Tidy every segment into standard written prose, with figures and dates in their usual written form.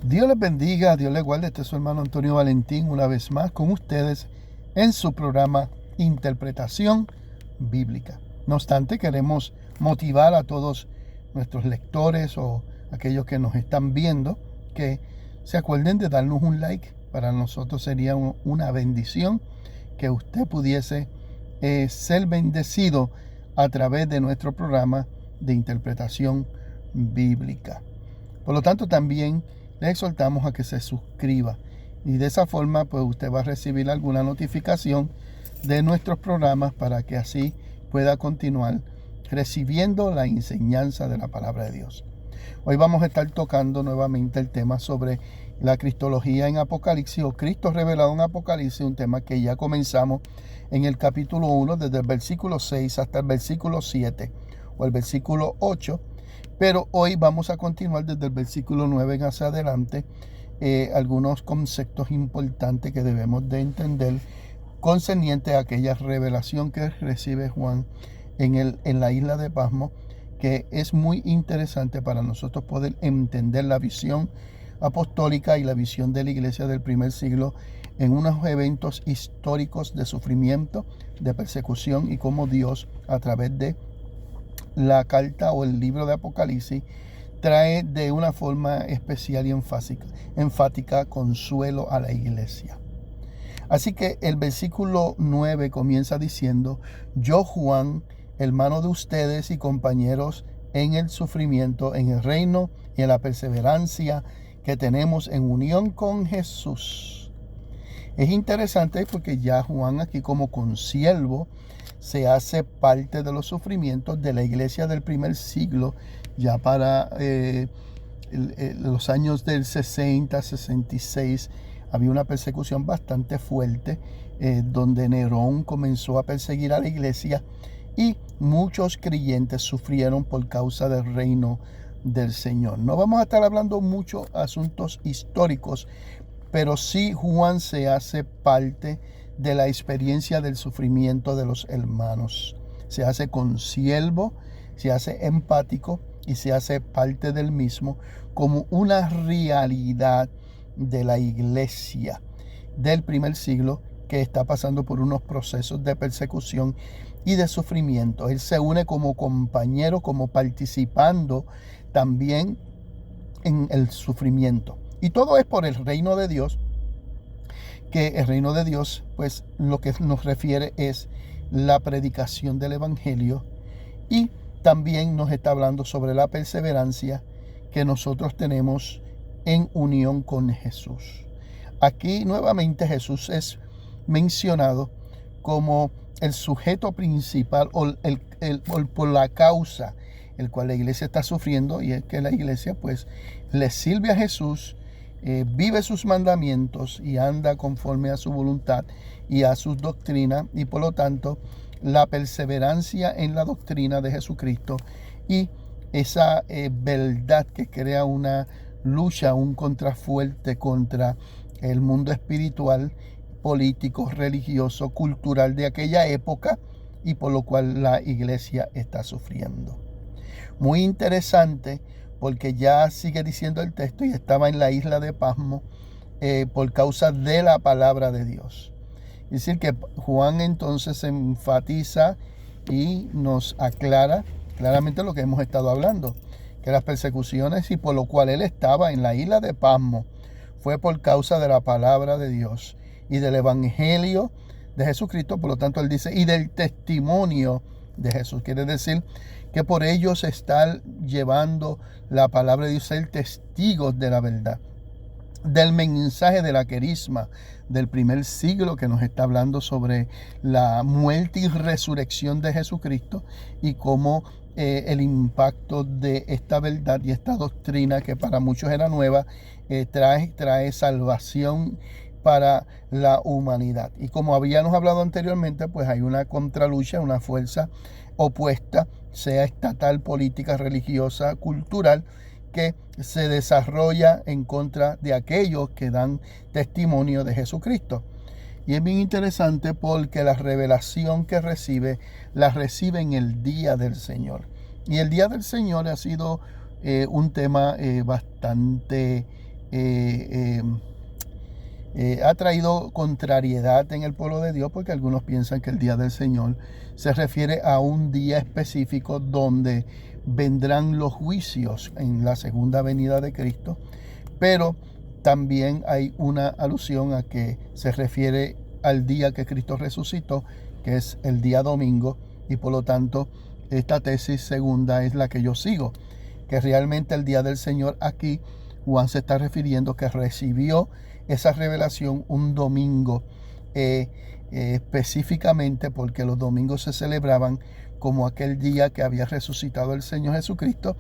Dios les bendiga, Dios les guarde. Este es su hermano Antonio Valentín, una vez más con ustedes en su programa Interpretación Bíblica. No obstante, queremos motivar a todos nuestros lectores o aquellos que nos están viendo que se acuerden de darnos un like. Para nosotros sería una bendición que usted pudiese ser bendecido a través de nuestro programa de interpretación bíblica. Por lo tanto, también le exhortamos a que se suscriba y de esa forma pues usted va a recibir alguna notificación de nuestros programas para que así pueda continuar recibiendo la enseñanza de la palabra de Dios. Hoy vamos a estar tocando nuevamente el tema sobre la cristología en Apocalipsis o Cristo revelado en Apocalipsis, un tema que ya comenzamos en el capítulo 1 desde el versículo 6 hasta el versículo 7 o el versículo 8. Pero hoy vamos a continuar desde el versículo 9 en hacia adelante, algunos conceptos importantes que debemos de entender concerniente a aquella revelación que recibe Juan en la isla de Patmos, que es muy interesante para nosotros poder entender la visión apostólica y la visión de la iglesia del primer siglo en unos eventos históricos de sufrimiento, de persecución y cómo Dios a través de la carta o el libro de Apocalipsis trae de una forma especial y enfática consuelo a la iglesia. Así que el versículo 9 comienza diciendo: yo, Juan, hermano de ustedes y compañeros en el sufrimiento, en el reino y en la perseverancia que tenemos en unión con Jesús. Es interesante porque ya Juan aquí como consiervo se hace parte de los sufrimientos de la iglesia del primer siglo, ya para los años del 60, 66, había una persecución bastante fuerte, donde Nerón comenzó a perseguir a la iglesia y muchos creyentes sufrieron por causa del reino del Señor. No vamos a estar hablando mucho asuntos históricos, pero sí Juan se hace parte de la experiencia del sufrimiento de los hermanos. Se hace consiervo, se hace empático y se hace parte del mismo como una realidad de la iglesia del primer siglo que está pasando por unos procesos de persecución y de sufrimiento. Él se une como compañero, como participando también en el sufrimiento. Y todo es por el reino de Dios, que el reino de Dios, pues lo que nos refiere es la predicación del evangelio, y también nos está hablando sobre la perseverancia que nosotros tenemos en unión con Jesús. Aquí nuevamente Jesús es mencionado como el sujeto principal o por la causa el cual la iglesia está sufriendo, y es que la iglesia pues le sirve a Jesús, vive sus mandamientos y anda conforme a su voluntad y a sus doctrinas, y por lo tanto la perseverancia en la doctrina de Jesucristo y esa verdad que crea una lucha, un contrafuerte contra el mundo espiritual, político, religioso, cultural de aquella época, y por lo cual la iglesia está sufriendo. Muy interesante, porque ya sigue diciendo el texto, y estaba en la isla de Patmos por causa de la palabra de Dios. Es decir, que Juan entonces enfatiza y nos aclara claramente lo que hemos estado hablando, que las persecuciones y por lo cual él estaba en la isla de Patmos fue por causa de la palabra de Dios y del evangelio de Jesucristo. Por lo tanto, él dice, y del testimonio de Jesús. Quiere decir que por ellos estar llevando la palabra de Dios, ser testigos de la verdad, del mensaje de la querisma del primer siglo, que nos está hablando sobre la muerte y resurrección de Jesucristo, y cómo el impacto de esta verdad y esta doctrina, que para muchos era nueva, trae salvación para la humanidad. Y como habíamos hablado anteriormente, pues hay una contralucha, una fuerza opuesta, sea estatal, política, religiosa, cultural, que se desarrolla en contra de aquellos que dan testimonio de Jesucristo. Y es bien interesante porque la revelación que la recibe en el día del Señor. Y el día del Señor ha sido un tema bastante ha traído contrariedad en el pueblo de Dios, porque algunos piensan que el día del Señor se refiere a un día específico donde vendrán los juicios en la segunda venida de Cristo, pero también hay una alusión a que se refiere al día que Cristo resucitó, que es el día domingo, y por lo tanto esta tesis segunda es la que yo sigo, que realmente el día del Señor aquí Juan se está refiriendo que recibió esa revelación un domingo, específicamente porque los domingos se celebraban como aquel día que había resucitado el Señor Jesucristo,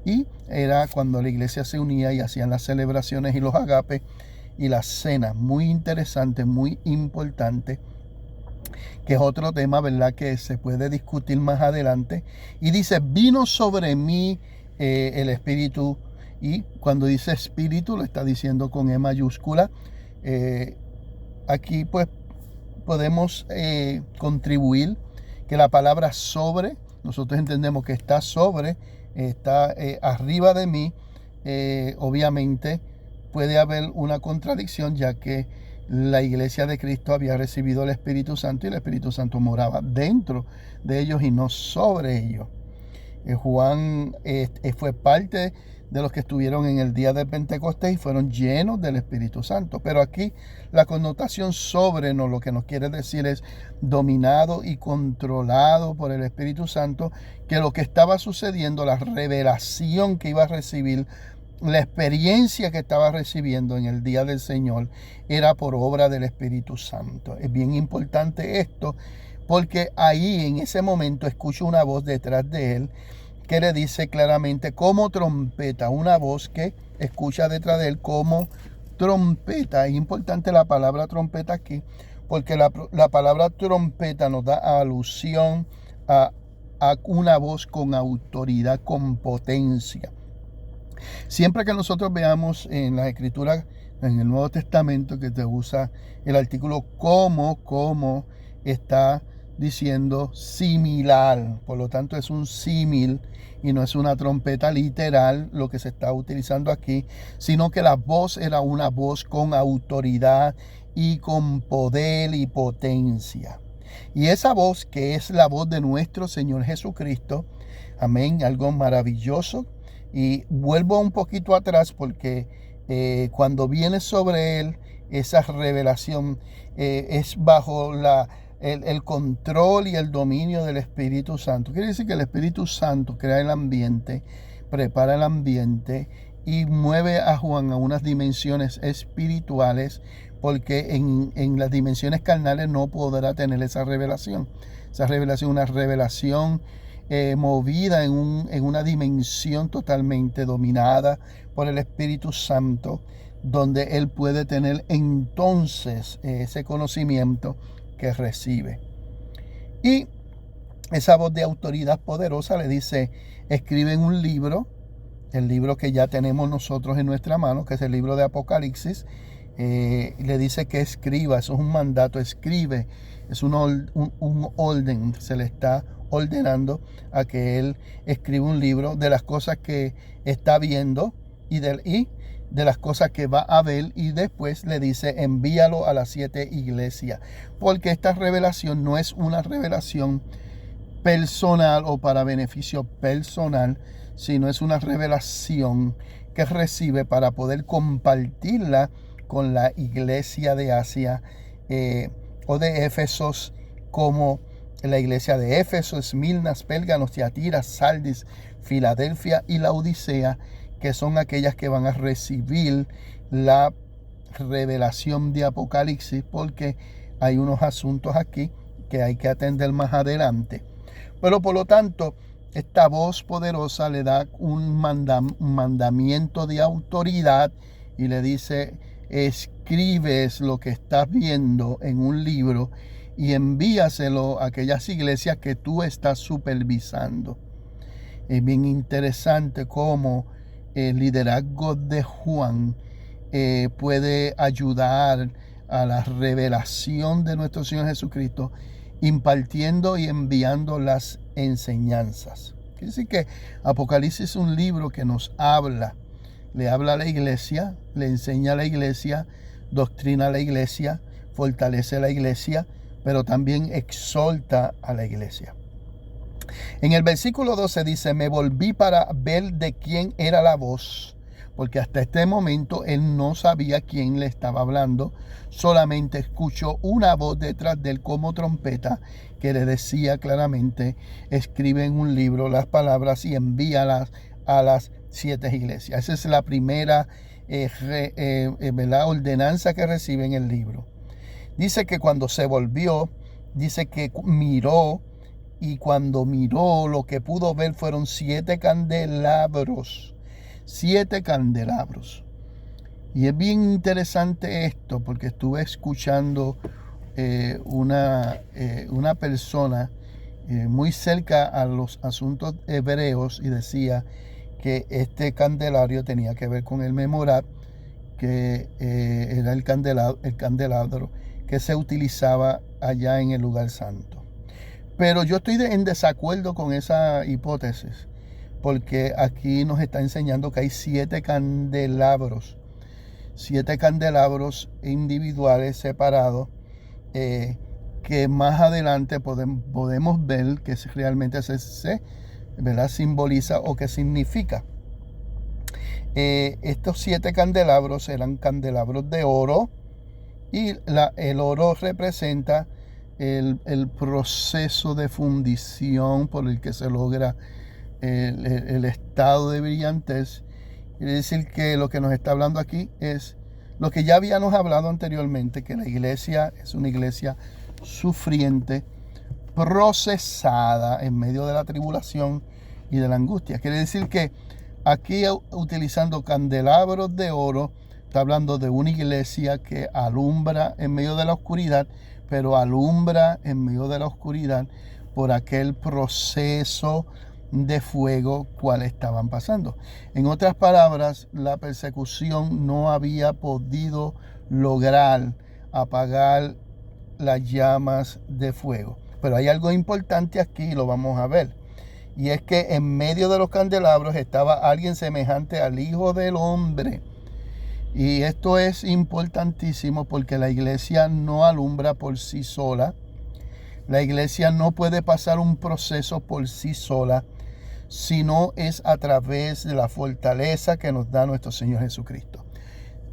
y era cuando la iglesia se unía y hacían las celebraciones y los agapes y las cenas. Muy interesante, muy importante, que es otro tema, ¿verdad?, que se puede discutir más adelante. Y dice, vino sobre mí el Espíritu. Y cuando dice Espíritu, lo está diciendo con E mayúscula. Aquí pues podemos contribuir que la palabra sobre, nosotros entendemos que está sobre, está arriba de mí. Obviamente puede haber una contradicción, ya que la iglesia de Cristo había recibido el Espíritu Santo y el Espíritu Santo moraba dentro de ellos y no sobre ellos. Juan fue parte de los que estuvieron en el día del Pentecostés y fueron llenos del Espíritu Santo. Pero aquí la connotación sobre lo que nos quiere decir es dominado y controlado por el Espíritu Santo, que lo que estaba sucediendo, la revelación que iba a recibir, la experiencia que estaba recibiendo en el día del Señor era por obra del Espíritu Santo. Es bien importante esto, porque ahí en ese momento escucho una voz detrás de él que le dice claramente como trompeta, una voz que escucha detrás de él como trompeta. Es importante la palabra trompeta aquí, porque la palabra trompeta nos da alusión a una voz con autoridad, con potencia. Siempre que nosotros veamos en las Escrituras, en el Nuevo Testamento, que te usa el artículo como está diciendo similar, por lo tanto es un símil y no es una trompeta literal lo que se está utilizando aquí, sino que la voz era una voz con autoridad y con poder y potencia. Y esa voz, que es la voz de nuestro Señor Jesucristo, amén, algo maravilloso. Y vuelvo un poquito atrás, porque cuando viene sobre él esa revelación, es bajo el control y el dominio del Espíritu Santo. Quiere decir que el Espíritu Santo crea el ambiente, prepara el ambiente y mueve a Juan a unas dimensiones espirituales, porque en las dimensiones carnales no podrá tener esa revelación. Esa revelación es una revelación movida en una dimensión totalmente dominada por el Espíritu Santo, donde él puede tener entonces ese conocimiento que recibe. Y esa voz de autoridad poderosa le dice, escribe en un libro, el libro que ya tenemos nosotros en nuestra mano, que es el libro de Apocalipsis. Le dice que escriba, eso es un mandato, escribe, es un orden, se le está ordenando a que él escriba un libro de las cosas que está viendo y de las cosas que va a ver, y después le dice envíalo a las 7 iglesias, porque esta revelación no es una revelación personal o para beneficio personal, sino es una revelación que recibe para poder compartirla con la iglesia de Asia o de Éfesos, como la iglesia de Éfeso, Esmirna, Pérgamo, Tiatira, Sardis, Filadelfia y Laodicea, que son aquellas que van a recibir la revelación de Apocalipsis, porque hay unos asuntos aquí que hay que atender más adelante. Pero por lo tanto, esta voz poderosa le da un mandamiento de autoridad y le dice, escribes lo que estás viendo en un libro y envíaselo a aquellas iglesias que tú estás supervisando. Es bien interesante cómo el liderazgo de Juan puede ayudar a la revelación de nuestro Señor Jesucristo, impartiendo y enviando las enseñanzas. Quiere decir que Apocalipsis es un libro que nos habla le habla a la iglesia, le enseña a la iglesia, doctrina a la iglesia, fortalece a la iglesia, pero también exhorta a la iglesia. En el versículo 12 dice, me volví para ver de quién era la voz, porque hasta este momento él no sabía quién le estaba hablando, solamente escuchó una voz detrás de él como trompeta que le decía claramente, escribe en un libro las palabras y envíalas a las 7 iglesias. Esa es la primera ordenanza que recibe en el libro. Dice que cuando se volvió, dice que miró, y cuando miró lo que pudo ver fueron 7 candelabros. 7 candelabros. Y es bien interesante esto porque estuve escuchando una persona muy cerca a los asuntos hebreos y decía que este candelario tenía que ver con el menorá, que era el candelabro que se utilizaba allá en el lugar santo. Pero yo estoy en desacuerdo con esa hipótesis, porque aquí nos está enseñando que hay 7 candelabros, 7 candelabros individuales separados, que más adelante podemos ver que realmente se ¿verdad? Simboliza o que significa. Estos 7 candelabros eran candelabros de oro, y el oro representa el proceso de fundición por el que se logra el estado de brillantez. Quiere decir que lo que nos está hablando aquí es lo que ya habíamos hablado anteriormente, que la iglesia es una iglesia sufriente, procesada en medio de la tribulación y de la angustia. Quiere decir que aquí, utilizando candelabros de oro, está hablando de una iglesia que alumbra en medio de la oscuridad, pero alumbra en medio de la oscuridad por aquel proceso de fuego cual estaban pasando. En otras palabras, la persecución no había podido lograr apagar las llamas de fuego. Pero hay algo importante aquí y lo vamos a ver. Y es que en medio de los candelabros estaba alguien semejante al Hijo del Hombre. Y esto es importantísimo porque la iglesia no alumbra por sí sola. La iglesia no puede pasar un proceso por sí sola, sino es a través de la fortaleza que nos da nuestro Señor Jesucristo.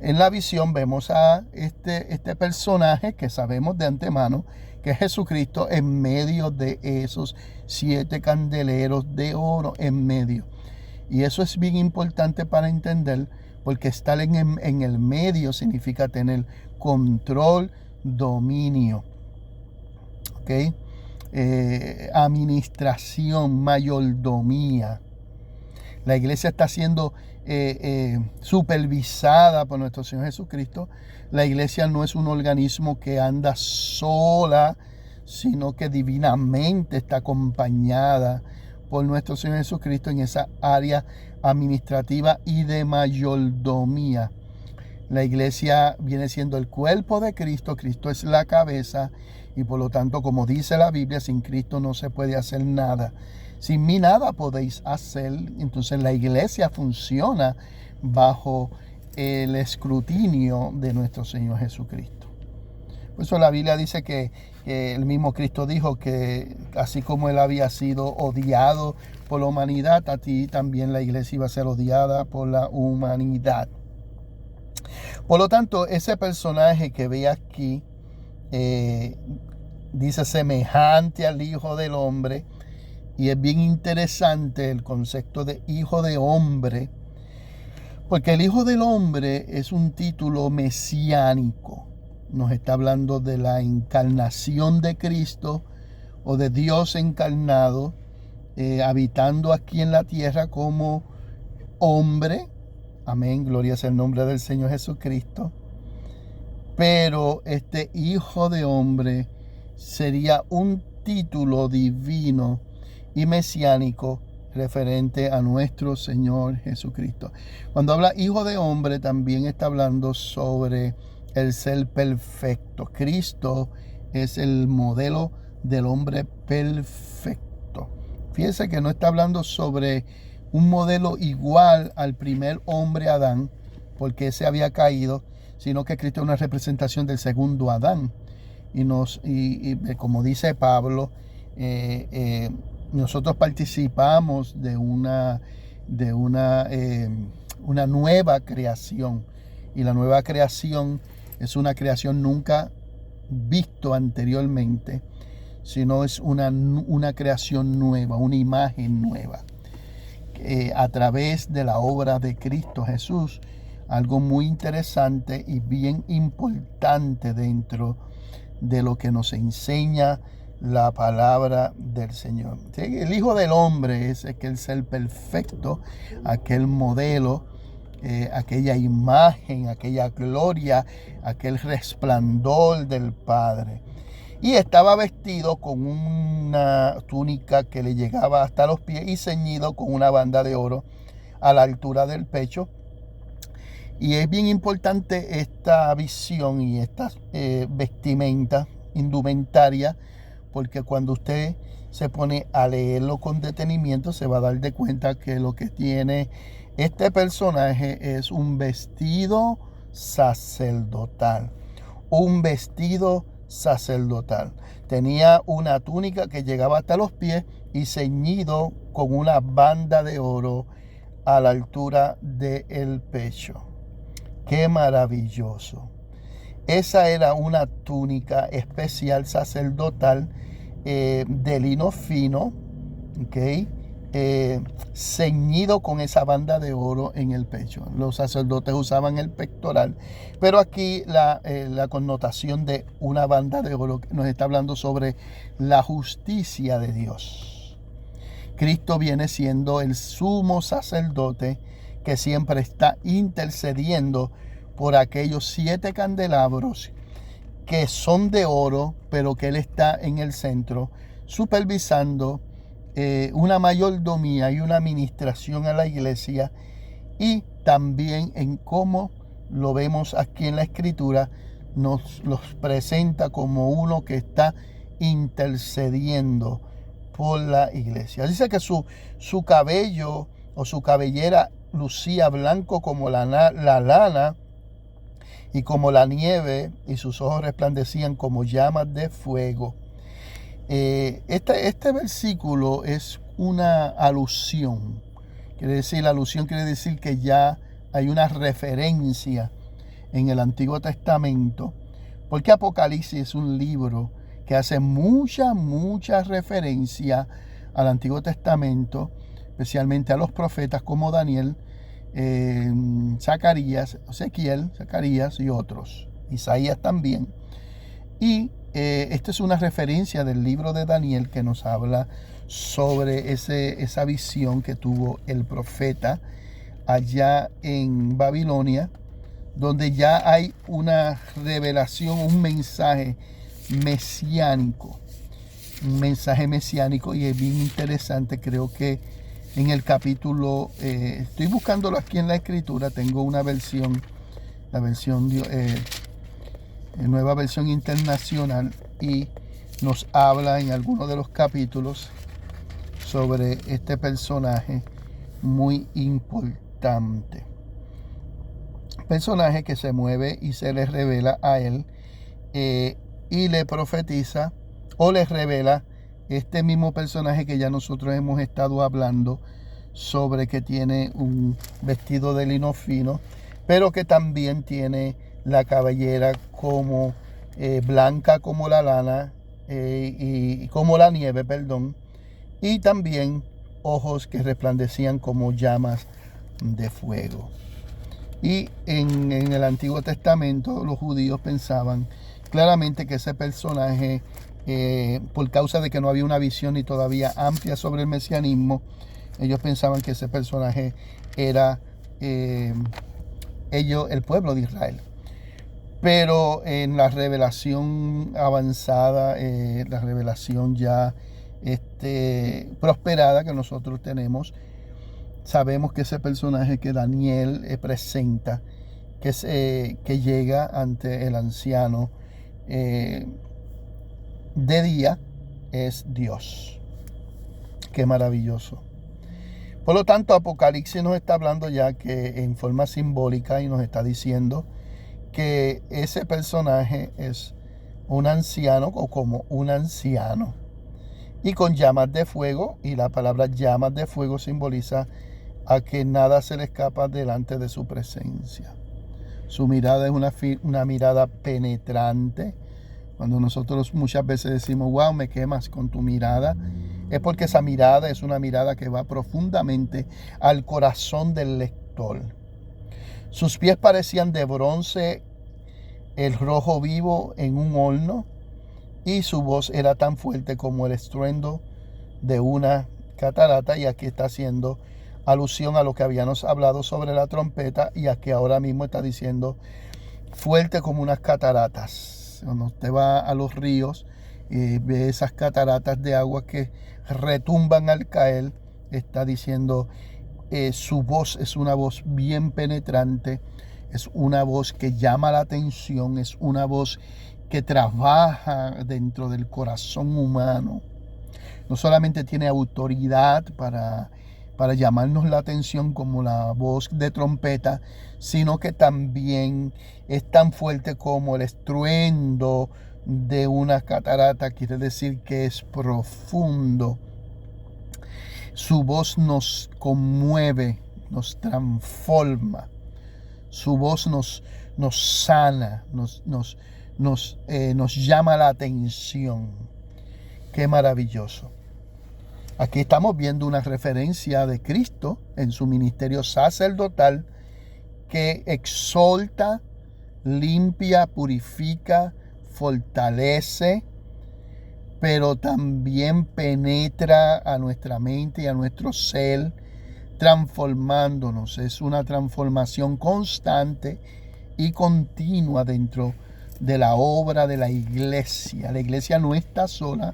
En la visión vemos a este personaje que sabemos de antemano que es Jesucristo en medio de esos 7 candeleros de oro en medio. Y eso es bien importante para entender, porque estar en el medio significa tener control, dominio, ¿ok? Administración, mayordomía. La iglesia está siendo supervisada por nuestro Señor Jesucristo. La iglesia no es un organismo que anda sola, sino que divinamente está acompañada por nuestro Señor Jesucristo en esa área administrativa y de mayordomía. La iglesia viene siendo el cuerpo de Cristo. Cristo es la cabeza y por lo tanto, como dice la Biblia, sin Cristo no se puede hacer nada. Sin mí nada podéis hacer. Entonces la iglesia funciona bajo el escrutinio de nuestro Señor Jesucristo. Por eso la Biblia dice que el mismo Cristo dijo que así como Él había sido odiado por la humanidad, a ti también la iglesia iba a ser odiada por la humanidad. Por lo tanto, ese personaje que ve aquí dice semejante al Hijo del Hombre, y es bien interesante el concepto de Hijo de Hombre, porque el Hijo del Hombre es un título mesiánico. Nos está hablando de la encarnación de Cristo o de Dios encarnado, habitando aquí en la tierra como hombre. Amén, gloria sea el nombre del Señor Jesucristo. Pero este Hijo de Hombre sería un título divino y mesiánico referente a nuestro Señor Jesucristo. Cuando habla Hijo de Hombre, también está hablando sobre el ser perfecto. Cristo es el modelo del hombre perfecto. Fíjense que no está hablando sobre un modelo igual al primer hombre Adán, porque ese había caído, sino que Cristo es una representación del segundo Adán. Y como dice Pablo, nosotros participamos de una nueva creación. Y la nueva creación es una creación nunca visto anteriormente, sino es una creación nueva, una imagen nueva. A través de la obra de Cristo Jesús, algo muy interesante y bien importante dentro de lo que nos enseña la palabra del Señor. El Hijo del Hombre es aquel ser perfecto, aquel modelo, aquella imagen, aquella gloria, aquel resplandor del Padre. Y estaba vestido con una túnica que le llegaba hasta los pies y ceñido con una banda de oro a la altura del pecho. Y es bien importante esta visión y esta vestimenta, indumentaria, porque cuando usted se pone a leerlo con detenimiento se va a dar de cuenta que lo que tiene este personaje es un vestido sacerdotal. Un vestido sacerdotal. Tenía una túnica que llegaba hasta los pies y ceñido con una banda de oro a la altura del pecho. ¡Qué maravilloso! Esa era una túnica especial sacerdotal de lino fino, ¿ok? Ceñido con esa banda de oro en el pecho. Los sacerdotes usaban el pectoral, pero aquí la connotación de una banda de oro nos está hablando sobre la justicia de Dios. Cristo viene siendo el sumo sacerdote que siempre está intercediendo por aquellos 7 candelabros que son de oro, pero que Él está en el centro, supervisando una mayordomía y una administración a la iglesia, y también en cómo lo vemos aquí en la Escritura, nos los presenta como uno que está intercediendo por la iglesia. Dice que su cabello o su cabellera lucía blanco como la lana y como la nieve, y sus ojos resplandecían como llamas de fuego. Este versículo es una alusión. Alusión quiere decir que ya hay una referencia en el Antiguo Testamento, porque Apocalipsis es un libro que hace mucha referencia al Antiguo Testamento, especialmente a los profetas como Daniel, Zacarías y otros, Isaías también. Y esta es una referencia del libro de Daniel que nos habla sobre esa visión que tuvo el profeta allá en Babilonia, donde ya hay una revelación, un mensaje mesiánico, y es bien interesante. Creo que en el capítulo, estoy buscándolo aquí en la Escritura, tengo una versión, nueva versión internacional, y nos habla en algunos de los capítulos sobre este personaje muy importante. Personaje que se mueve y se le revela a él, y le profetiza o le revela este mismo personaje que ya nosotros hemos estado hablando sobre, que tiene un vestido de lino fino, pero que también tiene la cabellera como blanca como la lana, y como la nieve, y también ojos que resplandecían como llamas de fuego. Y en el Antiguo Testamento los judíos pensaban claramente que ese personaje, por causa de que no había una visión y todavía amplia sobre el mesianismo, ellos pensaban que ese personaje era el pueblo de Israel. Pero en la revelación avanzada, la revelación ya prosperada que nosotros tenemos, sabemos que ese personaje que Daniel presenta, que llega ante el anciano de día, es Dios. Qué maravilloso. Por lo tanto, Apocalipsis nos está hablando ya que en forma simbólica y nos está diciendo que ese personaje es un anciano o como un anciano y con llamas de fuego, y la palabra llamas de fuego simboliza a que nada se le escapa delante de su presencia. Su mirada es una mirada penetrante. Cuando nosotros muchas veces decimos, wow, me quemas con tu mirada, es porque esa mirada es una mirada que va profundamente al corazón del lector. Sus pies parecían de bronce, el rojo vivo en un horno, y su voz era tan fuerte como el estruendo de una catarata. Y aquí está haciendo alusión a lo que habíamos hablado sobre la trompeta, y aquí ahora mismo está diciendo fuerte como unas cataratas. Cuando usted va a los ríos y ve esas cataratas de agua que retumban al caer, está diciendo su voz es una voz bien penetrante, es una voz que llama la atención, es una voz que trabaja dentro del corazón humano. No solamente tiene autoridad para llamarnos la atención como la voz de trompeta, sino que también es tan fuerte como el estruendo de una catarata. Quiere decir que es profundo. Su voz nos conmueve, nos transforma. Su voz nos sana, nos llama la atención. Qué maravilloso. Aquí estamos viendo una referencia de Cristo en su ministerio sacerdotal, que exhorta, limpia, purifica, fortalece, pero también penetra a nuestra mente y a nuestro ser, transformándonos. Es una transformación constante y continua dentro de la obra de la iglesia. La iglesia no está sola,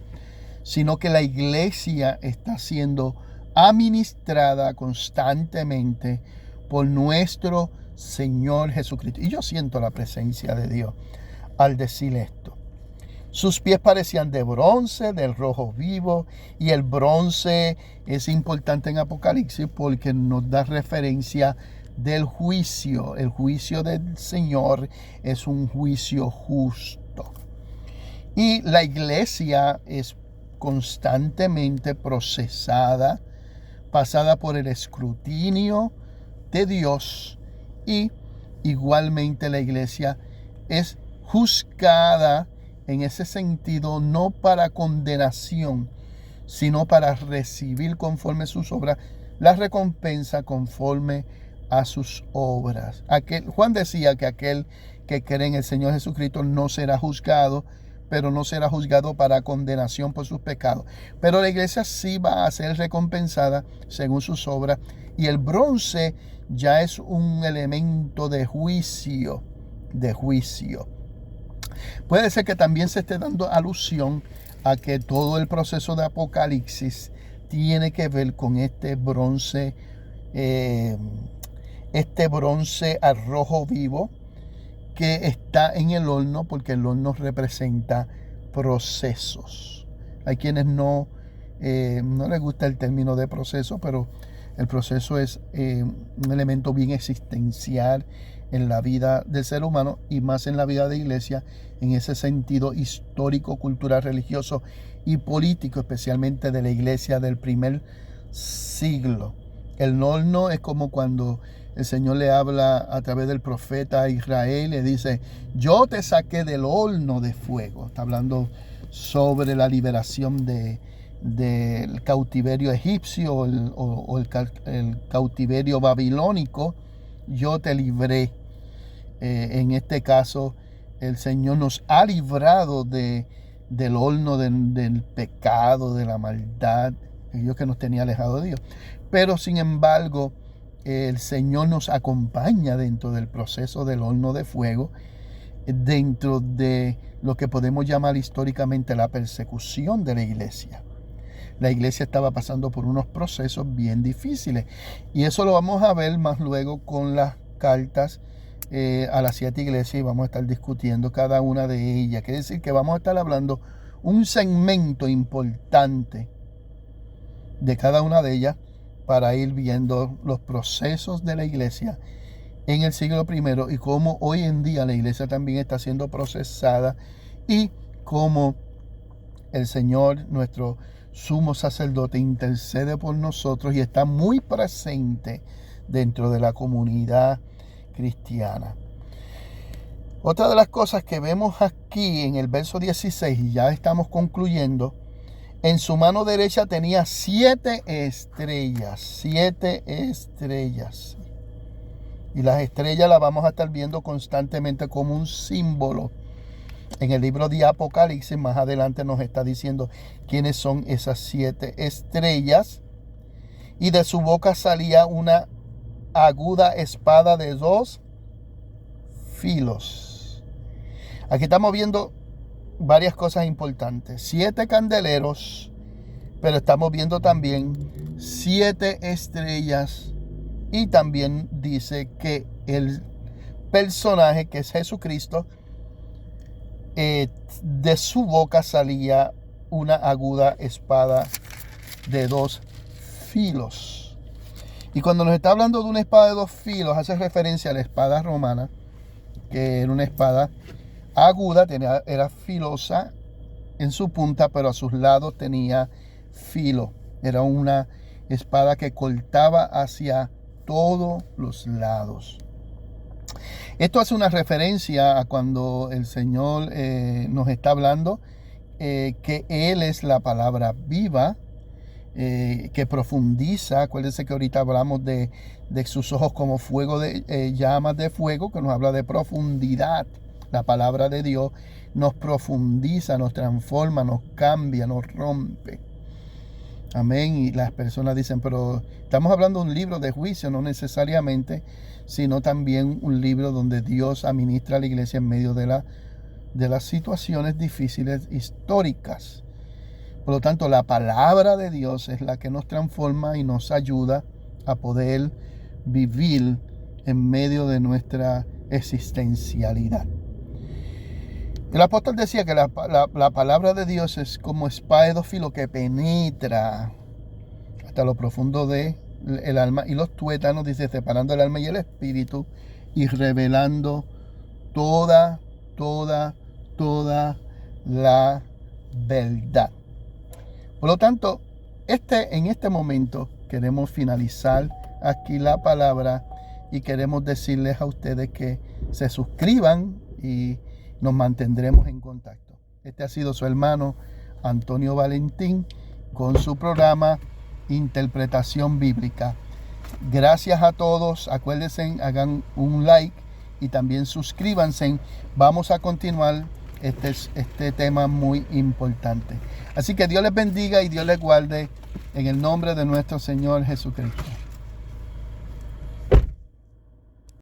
sino que la iglesia está siendo administrada constantemente por nuestro Señor Jesucristo. Y yo siento la presencia de Dios al decir esto. Sus pies parecían de bronce, del rojo vivo, y el bronce es importante en Apocalipsis porque nos da referencia del juicio. El juicio del Señor es un juicio justo. Y la iglesia es constantemente procesada, pasada por el escrutinio de Dios, y igualmente la iglesia es juzgada en ese sentido, no para condenación, sino para recibir conforme sus obras la recompensa conforme a sus obras. Juan decía que aquel que cree en el Señor Jesucristo no será juzgado, pero no será juzgado para condenación por sus pecados. Pero la iglesia sí va a ser recompensada según sus obras. Y el bronce ya es un elemento de juicio. Puede ser que también se esté dando alusión a que todo el proceso de Apocalipsis tiene que ver con este bronce al rojo vivo, que está en el horno, porque el horno representa procesos. Hay quienes no les gusta el término de proceso, pero el proceso es un elemento bien existencial en la vida del ser humano, y más en la vida de iglesia, en ese sentido histórico, cultural, religioso y político, especialmente de la iglesia del primer siglo. El horno es como cuando el Señor le habla a través del profeta a Israel, le dice, yo te saqué del horno de fuego. Está hablando sobre la liberación del cautiverio egipcio o el cautiverio babilónico. Yo te libré. En este caso, el Señor nos ha librado del horno del pecado, de la maldad, aquello que nos tenía alejado de Dios. Pero sin embargo, el Señor nos acompaña dentro del proceso del horno de fuego, dentro de lo que podemos llamar históricamente la persecución de la iglesia. La iglesia estaba pasando por unos procesos bien difíciles, y eso lo vamos a ver más luego con las cartas a las 7 iglesias, y vamos a estar discutiendo cada una de ellas. Quiere decir que vamos a estar hablando un segmento importante de cada una de ellas, para ir viendo los procesos de la iglesia en el siglo I y cómo hoy en día la iglesia también está siendo procesada y cómo el Señor, nuestro sumo sacerdote, intercede por nosotros y está muy presente dentro de la comunidad cristiana. Otra de las cosas que vemos aquí en el verso 16, y ya estamos concluyendo, en su mano derecha tenía 7 estrellas, 7 estrellas. Y las estrellas las vamos a estar viendo constantemente como un símbolo. En el libro de Apocalipsis, más adelante nos está diciendo quiénes son esas 7 estrellas. Y de su boca salía una aguda espada de 2 filos. Aquí estamos viendo varias cosas importantes. 7 candeleros, pero estamos viendo también 7 estrellas. Y también dice que el personaje, que es Jesucristo, de su boca salía una aguda espada de 2 filos. Y cuando nos está hablando de una espada de 2 filos, hace referencia a la espada romana, que era una espada aguda, era filosa en su punta, pero a sus lados tenía filo. Era una espada que cortaba hacia todos los lados. Esto hace una referencia a cuando el Señor nos está hablando que Él es la palabra viva, que profundiza. Acuérdense que ahorita hablamos de sus ojos como fuego de llamas de fuego, que nos habla de profundidad. La palabra de Dios nos profundiza, nos transforma, nos cambia, nos rompe. Amén. Y las personas dicen, pero estamos hablando de un libro de juicio, no necesariamente, sino también un libro donde Dios administra a la iglesia en medio de las situaciones difíciles históricas. Por lo tanto, la palabra de Dios es la que nos transforma y nos ayuda a poder vivir en medio de nuestra existencialidad. El apóstol decía que la palabra de Dios es como espada de 2 filos que penetra hasta lo profundo de el alma y los tuétanos, dice, separando el alma y el espíritu y revelando toda la verdad. Por lo tanto, en este momento queremos finalizar aquí la palabra y queremos decirles a ustedes que se suscriban y nos mantendremos en contacto. Este ha sido su hermano Antonio Valentín con su programa Interpretación Bíblica. Gracias a todos. Acuérdense, hagan un like y también suscríbanse. Vamos a continuar este tema muy importante. Así que Dios les bendiga y Dios les guarde en el nombre de nuestro Señor Jesucristo.